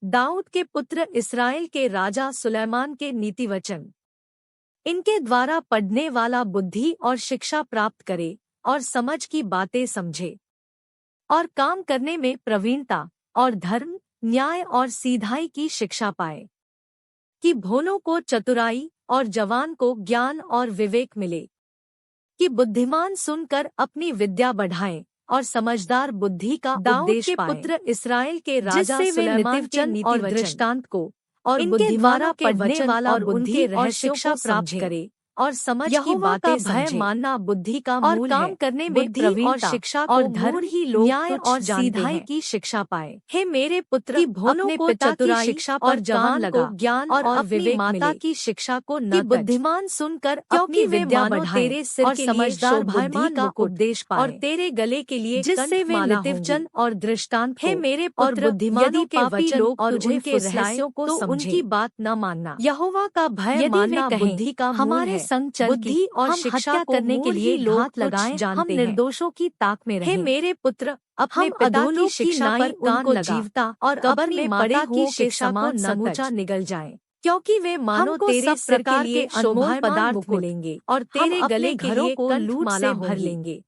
दाऊद के पुत्र इस्राएल के राजा सुलैमान के नीतिवचन। इनके द्वारा पढ़ने वाला बुद्धि और शिक्षा प्राप्त करे और समझ की बातें समझे और काम करने में प्रवीणता और धर्म, न्याय और सीधाई की शिक्षा पाए, कि भोलों को चतुराई और जवान को ज्ञान और विवेक मिले, कि बुद्धिमान सुनकर अपनी विद्या बढ़ाएं और समझदार बुद्धि का उपदेश पाएं। पुत्र इस्राएल के राजा सुलैमान के नीतिवचन और दृष्टांत को और इनके द्वारा पढ़ने वाला और उनके रहस्यों को प्राप्त करे और समझ की बातें भय मानना बुद्धि का मूल और काम करने में प्रवीणता और शिक्षा और धर्म ही लोग न्याय और सीधाई की शिक्षा पाए। हे मेरे पुत्र, अपने पिता की शिक्षा और जवान को ज्ञान और विवेक माता की शिक्षा को न बुद्धिमान सुनकर क्योंकि विद्या बढ़ाए तेरे सिर और समझदार बुद्धि का उपदेश पाए और तेरे गले के लिए जिससे वे नीतिवचन और दृष्टांत। हे मेरे पुत्र, बुद्धिमानों के वचन और उनके रहस्यों को उनकी बात न मानना। यहोवा का भय मानना बुद्धि का हमारे संग चल बुद्धि और शिक्षा करने के लिए घात लगाएं, हम निर्दोषों की ताक में रहें। हे मेरे पुत्र, अपने पिता की शिक्षा पर उनको जीवता और कब्र में पड़े की शिक्षा को समूचा निगल जाए, क्योंकि वे मानो तेरे सिर के लिए अनमोल पदार्थ मिलेंगे और तेरे गले के लिए कंठ से भर लेंगे।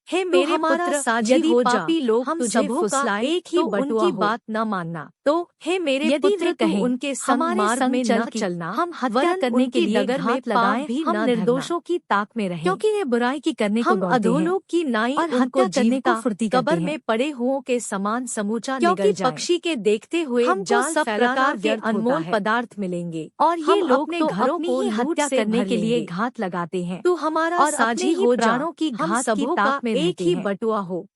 हे मेरे पुत्र, यदि पापी लोग हम तुझे फुसलाएं एक ही उनकी बात न मानना। तो हे मेरे पुत्र, कहें उनके मार्ग में न चलना, हम हत्या करने के लिए घात लगाएं भी हम निर्दोषों की ताक में रहें, क्योंकि वे बुराई की करने को दौड़ते हैं। अधोलोक की नाई और हत्या करने को फुर्ती कब्र में पड़े हुओं के समान समूचा निगल जाए, पक्षी के देखते हुए हमको सब प्रकार के अनमोल पदार्थ मिलेंगे और ये लोग अपने घरों को हत्या करने के लिए घात लगाते हैं। तू हमारा साझी हो, जानों की घात की ताक में एक ही बटुआ हो।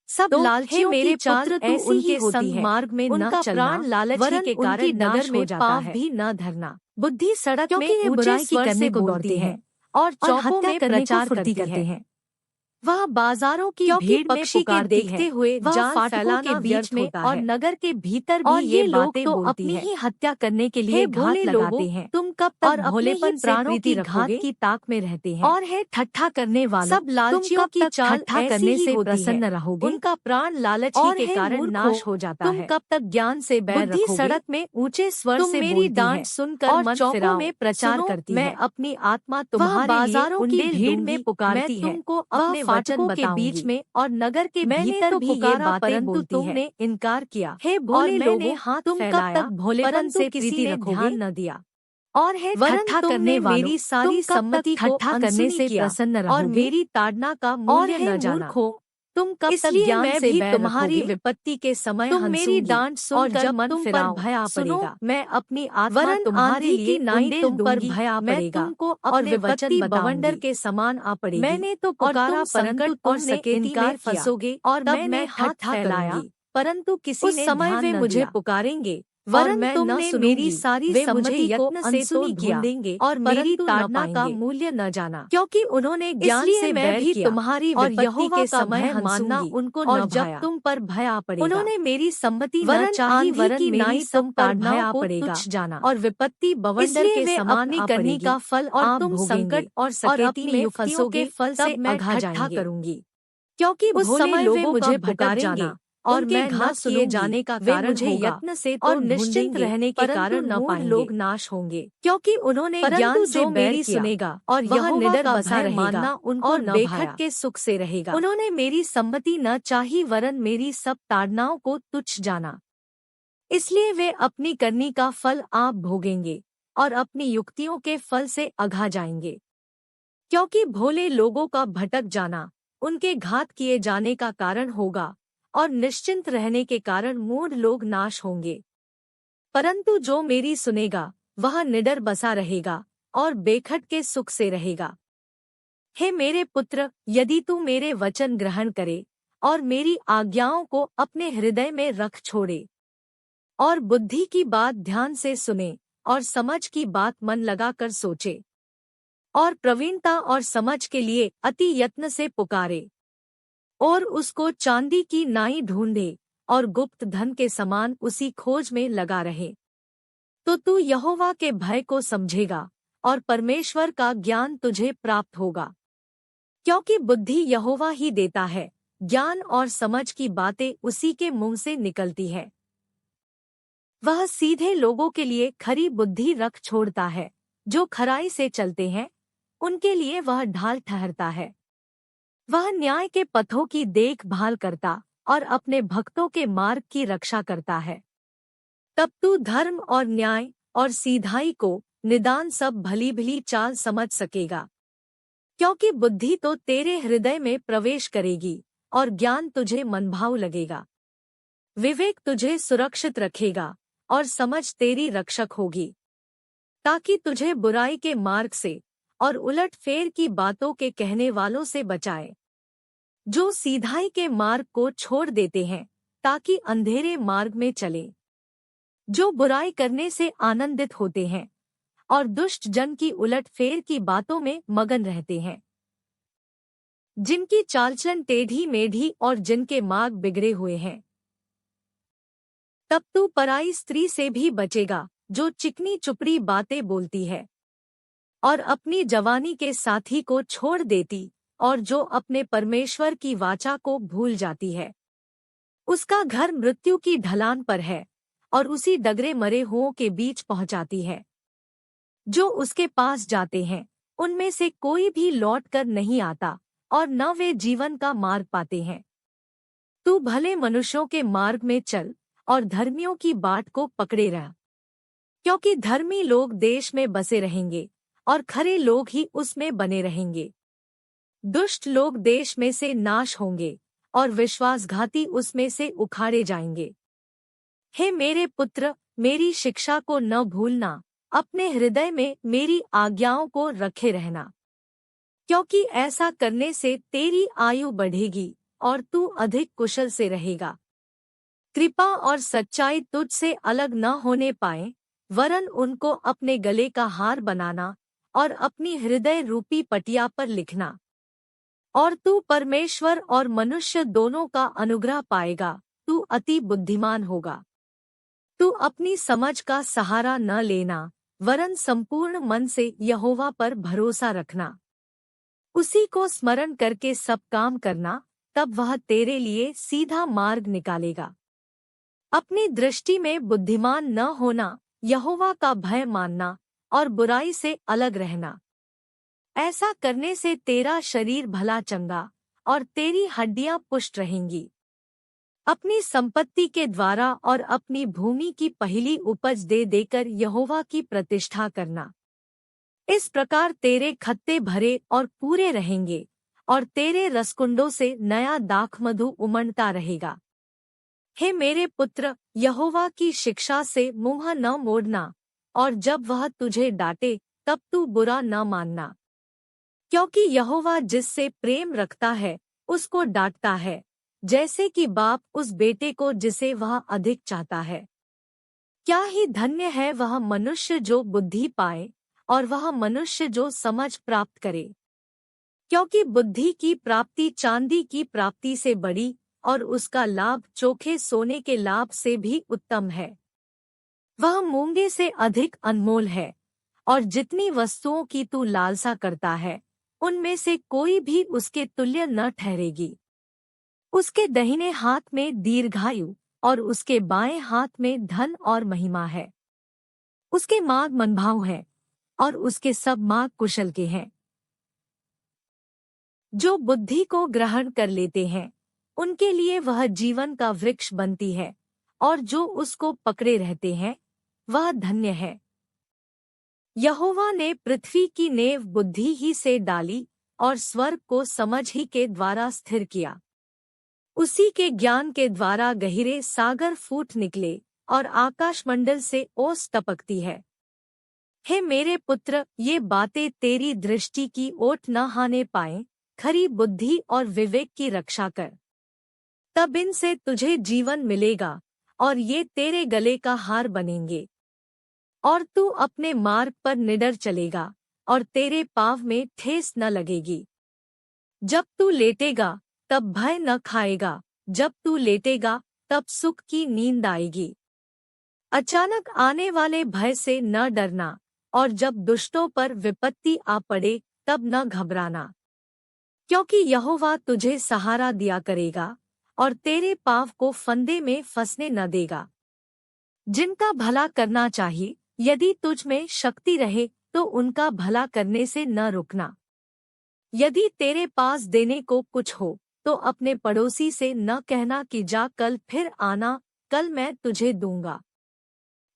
सब लालचियों मेरे पुत्र ऐसी ही होती है, मार्ग में न चलना, लालच के कारण नगर में पाँव भी न धरना। बुद्धि सड़क में बुराई की करने को दौड़ती है और चौकों में प्रचार करती है। वह बाजारों की भीड़ में पुकार देखते हुए जाल फैलाना के बीच में और नगर के भीतर भी ये लोग तो अपनी ही हत्या करने के लिए घात लगाते हैं। तुम कब तक भोलेपन प्राणों की घात की ताक में रहते हैं और है ठट्ठा करने वाले सब लालचियों की चाल ठट्ठा करने से प्रसन्न रहोगे। उनका प्राण लालच के कारण नाश हो जाता है। तुम कब तक ज्ञान से बैर रखोगे? बुद्धि सड़क में ऊंचे स्वर से मेरी डांट सुनकर मन फिराओ में प्रचार करती है। मैं अपनी आत्मा तुम्हारे बाजारों की भीड़ में पुकारती है, तुमको अपने फाटकों के बीच में और नगर के भीतर भी ये बातें बोलती है। तुमने इनकार किया। हे भोले लोगों, हाथ तुम कब तक भोलेपन से किसी ने ध्यान न दिया और है ठट्ठा करने वालों, मेरी सारी सम्मति को करने से प्रसन्न रहोगे और मेरी ताड़ना का मूल्य न जाना। तुम कब तक ज्ञान से बैर तुम्हारी विपत्ति के समय तुम मेरी डांट सुनकर मन फिराओ, भय आ पड़ेगा। मैं अपनी आत्मा तुम्हारे लिए नाई तुम पर भय आ पड़ेगा तुमको और विपत्ति बवंडर के समान आ पड़ेगी। मैंने तो पुकारा परंतु तुमने इनकार फंसोगे और तब मैं हाथ फैलाया परंतु किसी ने समय वे मुझे पुकारेंगे वरन तुमने मेरी सारी सम्मति यत्न से तो ढूंढेंगे और मेरी ताड़ना का मूल्य न जाना, क्योंकि उन्होंने ज्ञान से मैं भी तुम्हारी और यहोवा के समय मानना उनको और जब तुम पर भय आ पड़ेगा उन्होंने मेरी सम्मति न चाही वरन मेरी सब ताड़ना को तुच्छ जाना और विपत्ति बवंडर के समान आ करने का फल और तुम संकट और सकेती में फंसोगे फल से मैं इकट्ठा करूंगी, क्योंकि उस समय वे मुझे पुकारेंगे और मैं घात किए जाने का कारण मुझे यत्न से तो और निश्चिंत रहने के कारण न पाएंगे लोग नाश होंगे, क्योंकि उन्होंने ज्ञान से मेरी सुनेगा और यह निडर बसा मानना उनको न बेखट के सुख से रहेगा। उन्होंने मेरी सम्मति न चाही वरन मेरी सब ताड़नाओं को तुच्छ जाना, इसलिए वे अपनी करनी का फल आप भोगेंगे और अपनी युक्तियों के फल से अघा जाएंगे, क्योंकि भोले लोगों का भटक जाना उनके घात किए जाने का कारण होगा और निश्चिंत रहने के कारण मूढ़ लोग नाश होंगे। परंतु जो मेरी सुनेगा वह निडर बसा रहेगा और बेखट के सुख से रहेगा। हे मेरे पुत्र, यदि तू मेरे वचन ग्रहण करे और मेरी आज्ञाओं को अपने हृदय में रख छोड़े और बुद्धि की बात ध्यान से सुने और समझ की बात मन लगाकर सोचे और प्रवीणता और समझ के लिए अति यत्न से पुकारे और उसको चांदी की नाई ढूंढे और गुप्त धन के समान उसी खोज में लगा रहे, तो तू यहोवा के भय को समझेगा और परमेश्वर का ज्ञान तुझे प्राप्त होगा, क्योंकि बुद्धि यहोवा ही देता है, ज्ञान और समझ की बातें उसी के मुंह से निकलती है। वह सीधे लोगों के लिए खरी बुद्धि रख छोड़ता है। जो खराई से चलते हैं उनके लिए वह ढाल ठहरता है। वह न्याय के पथों की देखभाल करता और अपने भक्तों के मार्ग की रक्षा करता है। तब तू धर्म और न्याय और सीधाई को निदान सब भली भली चाल समझ सकेगा, क्योंकि बुद्धि तो तेरे हृदय में प्रवेश करेगी और ज्ञान तुझे मनभाऊ लगेगा। विवेक तुझे सुरक्षित रखेगा और समझ तेरी रक्षक होगी, ताकि तुझे बुराई के मार्ग से और उलट फेर की बातों के कहने वालों से बचाए, जो सीधाई के मार्ग को छोड़ देते हैं ताकि अंधेरे मार्ग में चले, जो बुराई करने से आनंदित होते हैं और दुष्ट जन की उलट फेर की बातों में मगन रहते हैं, जिनकी चालचलन टेढ़ी मेढ़ी और जिनके मार्ग बिगड़े हुए हैं। तब तू पराई स्त्री से भी बचेगा, जो चिकनी चुपड़ी बातें बोलती है और अपनी जवानी के साथी को छोड़ देती और जो अपने परमेश्वर की वाचा को भूल जाती है। उसका घर मृत्यु की ढलान पर है और उसी डगरे मरे हुओं के बीच पहुंचाती है। जो उसके पास जाते हैं उनमें से कोई भी लौट कर नहीं आता और न वे जीवन का मार्ग पाते हैं। तू भले मनुष्यों के मार्ग में चल और धर्मियों की बाट को पकड़े रह, क्योंकि धर्मी लोग देश में बसे रहेंगे और खरे लोग ही उसमें बने रहेंगे। दुष्ट लोग देश में से नाश होंगे और विश्वासघाती उसमें से उखाड़े जाएंगे। हे मेरे पुत्र, मेरी शिक्षा को न भूलना, अपने हृदय में मेरी आज्ञाओं को रखे रहना, क्योंकि ऐसा करने से तेरी आयु बढ़ेगी और तू अधिक कुशल से रहेगा। कृपा और सच्चाई तुझसे अलग न होने पाए, वरन उनको अपने गले का हार बनाना और अपनी हृदय रूपी पटिया पर लिखना। और तू परमेश्वर और मनुष्य दोनों का अनुग्रह पाएगा। तू अति बुद्धिमान होगा। तू अपनी समझ का सहारा न लेना, वरन संपूर्ण मन से यहोवा पर भरोसा रखना। उसी को स्मरण करके सब काम करना, तब वह तेरे लिए सीधा मार्ग निकालेगा। अपनी दृष्टि में बुद्धिमान न होना, यहोवा का भय मानना और बुराई से अलग रहना। ऐसा करने से तेरा शरीर भला चंगा और तेरी हड्डियां पुष्ट रहेंगी। अपनी संपत्ति के द्वारा और अपनी भूमि की पहली उपज दे देकर यहोवा की प्रतिष्ठा करना। इस प्रकार तेरे खत्ते भरे और पूरे रहेंगे और तेरे रसकुंडों से नया दाखमधु उमड़ता रहेगा। हे मेरे पुत्र, यहोवा की शिक्षा से मुँह न मोड़ना, और जब वह तुझे डांटे तब तू बुरा न मानना, क्योंकि यहोवा जिससे प्रेम रखता है उसको डांटता है, जैसे कि बाप उस बेटे को जिसे वह अधिक चाहता है। क्या ही धन्य है वह मनुष्य जो बुद्धि पाए और वह मनुष्य जो समझ प्राप्त करे, क्योंकि बुद्धि की प्राप्ति चांदी की प्राप्ति से बड़ी और उसका लाभ चोखे सोने के लाभ से भी उत्तम है। वह मूंगे से अधिक अनमोल है, और जितनी वस्तुओं की तू लालसा करता है उनमें से कोई भी उसके तुल्य न ठहरेगी। उसके दाहिने हाथ में दीर्घायु और उसके बाएं हाथ में धन और महिमा है। उसके मार्ग मनभाव है और उसके सब मार्ग कुशल के हैं। जो बुद्धि को ग्रहण कर लेते हैं उनके लिए वह जीवन का वृक्ष बनती है, और जो उसको पकड़े रहते हैं वह धन्य है। यहोवा ने पृथ्वी की नेव बुद्धि ही से डाली और स्वर्ग को समझ ही के द्वारा स्थिर किया। उसी के ज्ञान के द्वारा गहरे सागर फूट निकले और आकाशमंडल से ओस टपकती है। हे मेरे पुत्र, ये बातें तेरी दृष्टि की ओट न हाने पाएं, खरी बुद्धि और विवेक की रक्षा कर, तब इनसे तुझे जीवन मिलेगा और ये तेरे गले का हार बनेंगे। और तू अपने मार्ग पर निडर चलेगा और तेरे पाँव में ठेस न लगेगी। जब तू लेटेगा तब भय न खाएगा, जब तू लेटेगा तब सुख की नींद आएगी। अचानक आने वाले भय से न डरना, और जब दुष्टों पर विपत्ति आ पड़े तब न घबराना, क्योंकि यहोवा तुझे सहारा दिया करेगा और तेरे पाँव को फंदे में फंसने न देगा। जिनका भला करना चाहिए, यदि तुझ में शक्ति रहे तो उनका भला करने से न रुकना। यदि तेरे पास देने को कुछ हो तो अपने पड़ोसी से न कहना कि जा कल फिर आना, कल मैं तुझे दूंगा।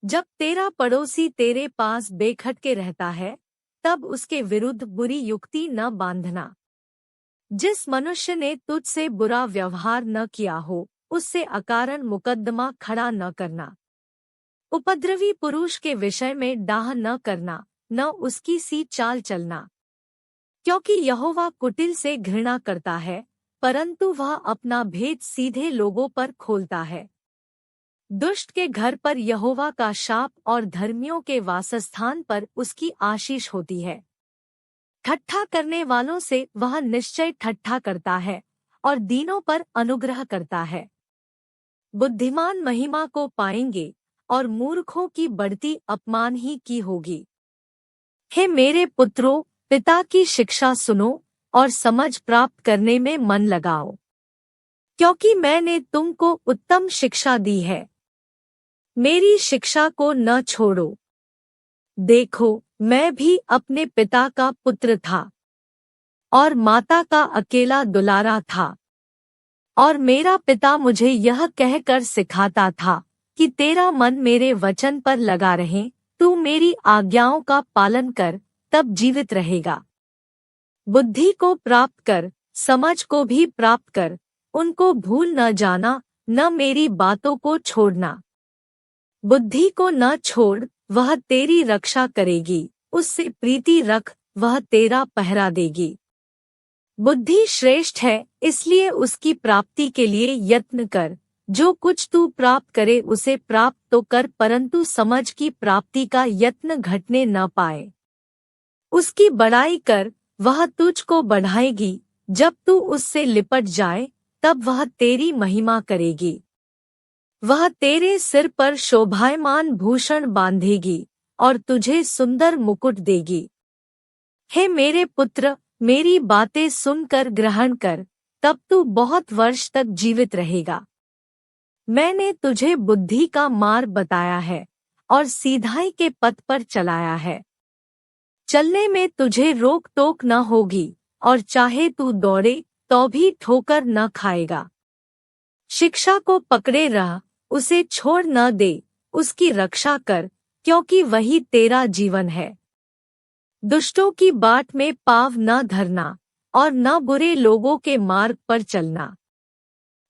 जब तेरा पड़ोसी तेरे पास बेखटके रहता है, तब उसके विरुद्ध बुरी युक्ति न बांधना। जिस मनुष्य ने तुझसे बुरा व्यवहार न किया हो, उससे अकारण मुकद्दमा खड़ा न करना। उपद्रवी पुरुष के विषय में डाह न करना, न उसकी सी चाल चलना। क्योंकि यहोवा कुटिल से घृणा करता है, परंतु वह अपना भेद सीधे लोगों पर खोलता है। दुष्ट के घर पर यहोवा का शाप और धर्मियों के वासस्थान पर उसकी आशीष होती है। ठट्ठा करने वालों से वह निश्चय ठट्ठा करता है और दीनों पर अनुग्रह करता है। बुद्धिमान महिमा को पाएंगे और मूर्खों की बढ़ती अपमान ही की होगी। हे मेरे पुत्रों, पिता की शिक्षा सुनो और समझ प्राप्त करने में मन लगाओ, क्योंकि मैंने तुमको उत्तम शिक्षा दी है। मेरी शिक्षा को न छोड़ो। देखो, मैं भी अपने पिता का पुत्र था और माता का अकेला दुलारा था, और मेरा पिता मुझे यह कहकर सिखाता था कि तेरा मन मेरे वचन पर लगा रहे, तू मेरी आज्ञाओं का पालन कर, तब जीवित रहेगा। बुद्धि को प्राप्त कर, समझ को भी प्राप्त कर, उनको भूल न जाना, न मेरी बातों को छोड़ना। बुद्धि को न छोड़, वह तेरी रक्षा करेगी, उससे प्रीति रख, वह तेरा पहरा देगी। बुद्धि श्रेष्ठ है, इसलिए उसकी प्राप्ति के लिए यत्न कर। जो कुछ तू प्राप्त करे उसे प्राप्त तो कर, परंतु समझ की प्राप्ति का यत्न घटने न पाए। उसकी बड़ाई कर, वह तुझको बढ़ाएगी। जब तू उससे लिपट जाए, तब वह तेरी महिमा करेगी। वह तेरे सिर पर शोभायमान भूषण बांधेगी और तुझे सुंदर मुकुट देगी। हे मेरे पुत्र, मेरी बातें सुनकर ग्रहण कर, तब तू बहुत वर्ष तक जीवित रहेगा। मैंने तुझे बुद्धि का मार्ग बताया है और सीधाई के पथ पर चलाया है। चलने में तुझे रोक टोक न होगी, और चाहे तू दौड़े तो भी ठोकर न खाएगा। शिक्षा को पकड़े रह, उसे छोड़ न दे, उसकी रक्षा कर, क्योंकि वही तेरा जीवन है। दुष्टों की बाट में पाँव न धरना और न बुरे लोगों के मार्ग पर चलना।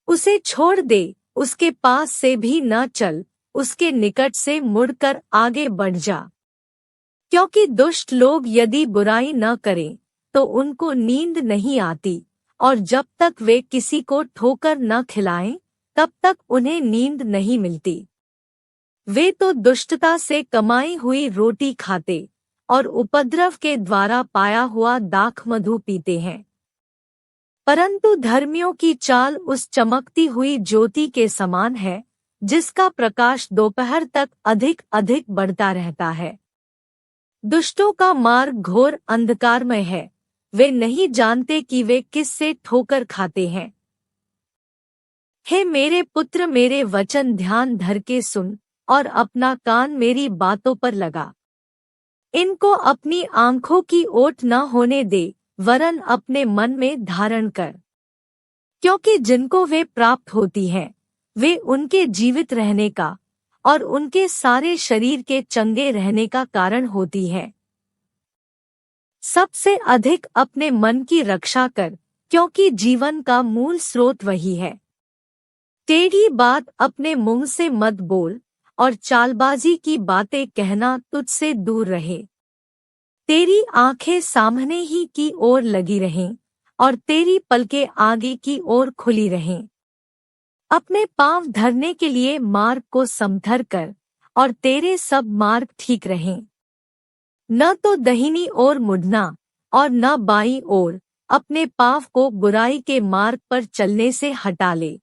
उसे छोड़ दे, उसके पास से भी न चल, उसके निकट से मुड़कर आगे बढ़ जा। क्योंकि दुष्ट लोग यदि बुराई न करें तो उनको नींद नहीं आती, और जब तक वे किसी को ठोकर न खिलाएं तब तक उन्हें नींद नहीं मिलती। वे तो दुष्टता से कमाई हुई रोटी खाते और उपद्रव के द्वारा पाया हुआ दाख मधु पीते हैं। परंतु धर्मियों की चाल उस चमकती हुई ज्योति के समान है, जिसका प्रकाश दोपहर तक अधिक अधिक बढ़ता रहता है। दुष्टों का मार्ग घोर अंधकारमय है, वे नहीं जानते कि वे किससे ठोकर खाते हैं। हे मेरे पुत्र, मेरे वचन ध्यान धर के सुन और अपना कान मेरी बातों पर लगा। इनको अपनी आंखों की ओट न होने दे, वरन अपने मन में धारण कर। क्योंकि जिनको वे प्राप्त होती हैं, वे उनके जीवित रहने का और उनके सारे शरीर के चंगे रहने का कारण होती है। सबसे अधिक अपने मन की रक्षा कर, क्योंकि जीवन का मूल स्रोत वही है। टेढ़ी बात अपने मुंह से मत बोल, और चालबाजी की बातें कहना तुझसे दूर रहे। तेरी आंखें सामने ही की ओर लगी रहें, और तेरी पलकें आगे की ओर खुली रहें। अपने पांव धरने के लिए मार्ग को समथर कर, और तेरे सब मार्ग ठीक रहें। न तो दाहिनी ओर मुड़ना और न बाईं ओर, अपने पांव को बुराई के मार्ग पर चलने से हटा ले।